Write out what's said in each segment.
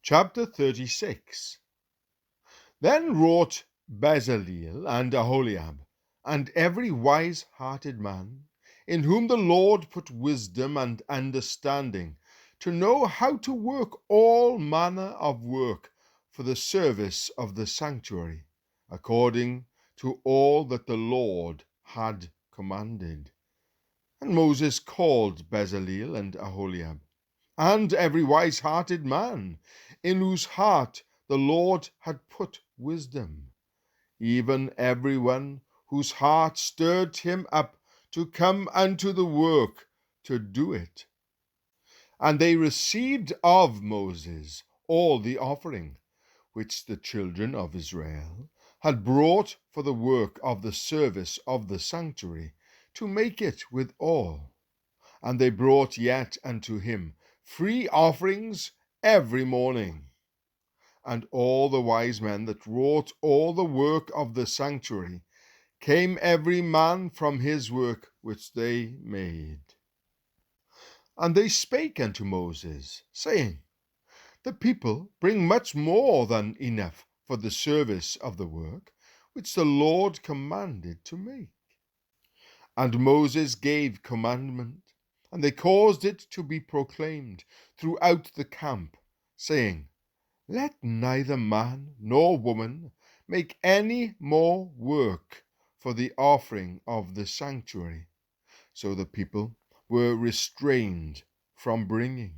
Chapter 36. Then wrought Bezaleel and Aholiab, and every wise-hearted man, in whom the Lord put wisdom and understanding, to know how to work all manner of work for the service of the sanctuary, according to all that the Lord had commanded. And Moses called Bezaleel and Aholiab, and every wise-hearted man, in whose heart the Lord had put wisdom, even every one whose heart stirred him up to come unto the work to do it. And they received of Moses all the offering which the children of Israel had brought for the work of the service of the sanctuary, to make it withal. And they brought yet unto him free offerings every morning. And all the wise men that wrought all the work of the sanctuary came every man from his work which they made. And they spake unto Moses, saying, The people bring much more than enough for the service of the work which the Lord commanded to make. And Moses gave commandment, and they caused it to be proclaimed throughout the camp, saying, Let neither man nor woman make any more work for the offering of the sanctuary. So the people were restrained from bringing.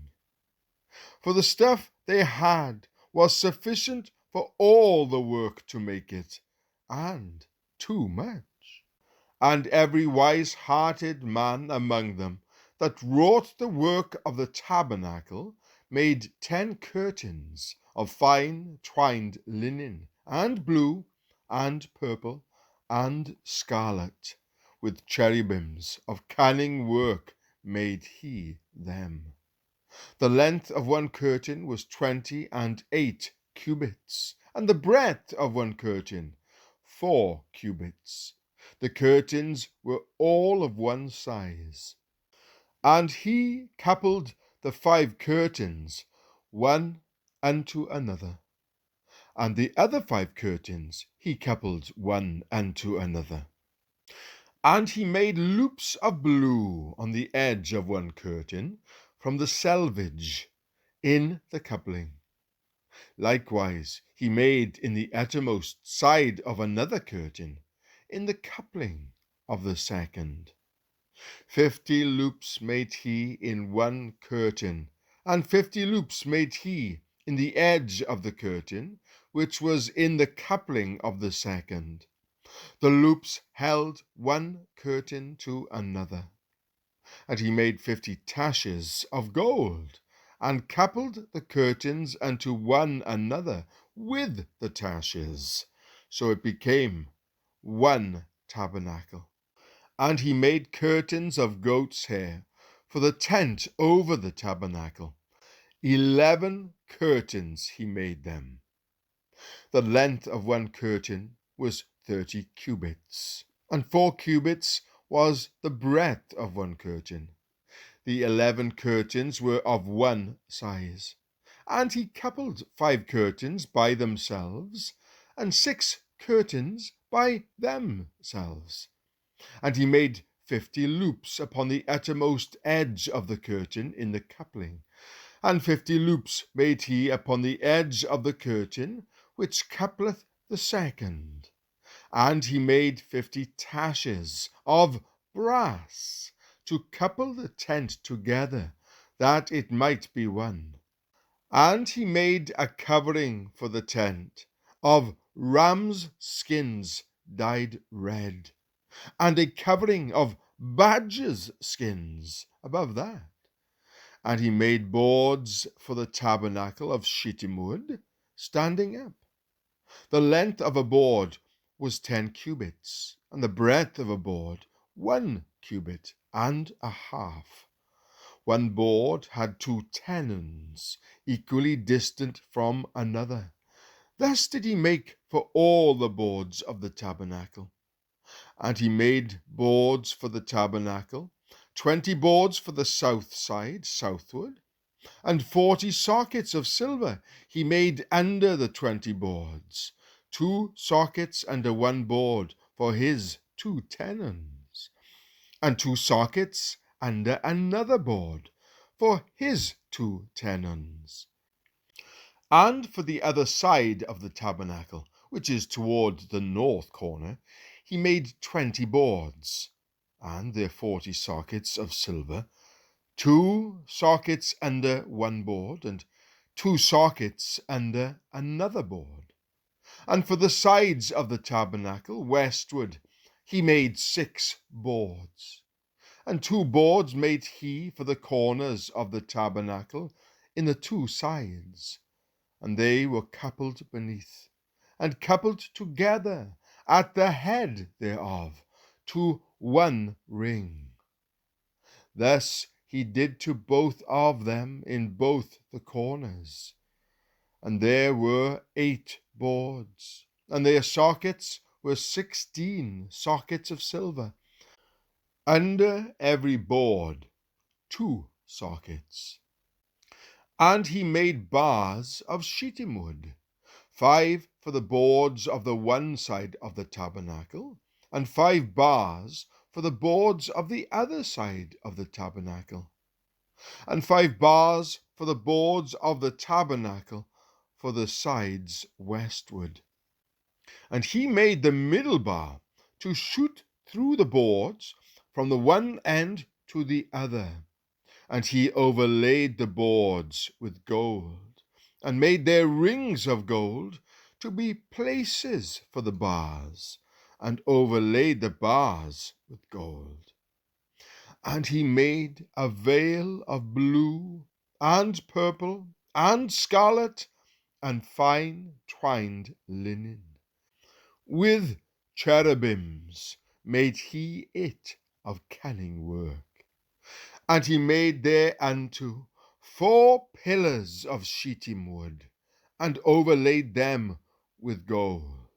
For the stuff they had was sufficient for all the work to make it, and too much. And every wise-hearted man among them that wrought the work of the tabernacle made 10 curtains of fine twined linen, and blue, and purple, and scarlet, with cherubims of cunning work made he them. The length of one curtain was 28 cubits, and the breadth of one curtain 4 cubits. The curtains were all of one size. And he coupled the 5 curtains, one unto another, and the other 5 curtains he coupled one unto another. And he made loops of blue on the edge of one curtain from the selvage in the coupling. Likewise he made in the uttermost side of another curtain, in the coupling of the second. 50 loops made he in one curtain, and 50 loops made he in the edge of the curtain, which was in the coupling of the second. The loops held one curtain to another. And he made 50 taches of gold, and coupled the curtains unto one another with the taches. So it became one tabernacle. And he made curtains of goat's hair for the tent over the tabernacle. 11 curtains he made them. The length of one curtain was 30 cubits, and 4 cubits was the breadth of one curtain. The 11 curtains were of one size. And he coupled 5 curtains by themselves, and 6 curtains by themselves. And he made 50 loops upon the uttermost edge of the curtain in the coupling, and 50 loops made he upon the edge of the curtain which coupleth the second. And he made 50 taches of brass to couple the tent together, that it might be one. And he made a covering for the tent of rams' skins dyed red, and a covering of badgers' skins above that. And he made boards for the tabernacle of shittim wood, standing up. The length of a board was 10 cubits, and the breadth of a board 1 cubit and a half. One board had 2 tenons, equally distant from another. Thus did he make for all the boards of the tabernacle. And he made boards for the tabernacle, 20 boards for the south side, southward, And 40 sockets of silver he made under the 20 boards, 2 sockets under one board for his 2 tenons, and 2 sockets under another board for his 2 tenons. And for the other side of the tabernacle, which is toward the north corner, he made 20 boards, and their 40 sockets of silver, 2 sockets under one board, and 2 sockets under another board. And for the sides of the tabernacle westward, he made 6 boards. And 2 boards made he for the corners of the tabernacle in the 2 sides, and they were coupled beneath, and coupled together at the head thereof to one ring. Thus he did to both of them in both the corners. And there were 8 boards, and their sockets were 16 sockets of silver, under every board 2 sockets. And he made bars of shittim wood, 5 for the boards of the one side of the tabernacle, and 5 bars for the boards of the other side of the tabernacle, and 5 bars for the boards of the tabernacle for the sides westward. And he made the middle bar to shoot through the boards from the one end to the other. And he overlaid the boards with gold, and made their rings of gold to be places for the bars, and overlaid the bars with gold. And he made a veil of blue, and purple, and scarlet, and fine twined linen. With cherubims made he it of cunning work. And he made thereunto 4 pillars of shittim wood, and overlaid them with gold.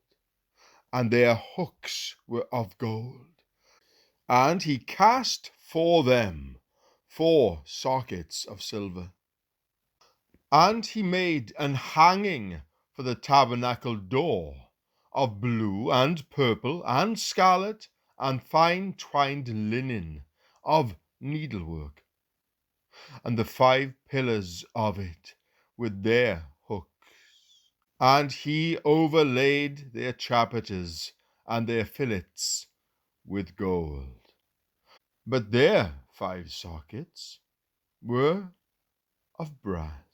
And their hooks were of gold. And he cast for them 4 sockets of silver. And he made an hanging for the tabernacle door of blue and purple and scarlet and fine twined linen of needlework, and the 5 pillars of it with their hooks. And he overlaid their chapiters and their fillets with gold. But their 5 sockets were of brass.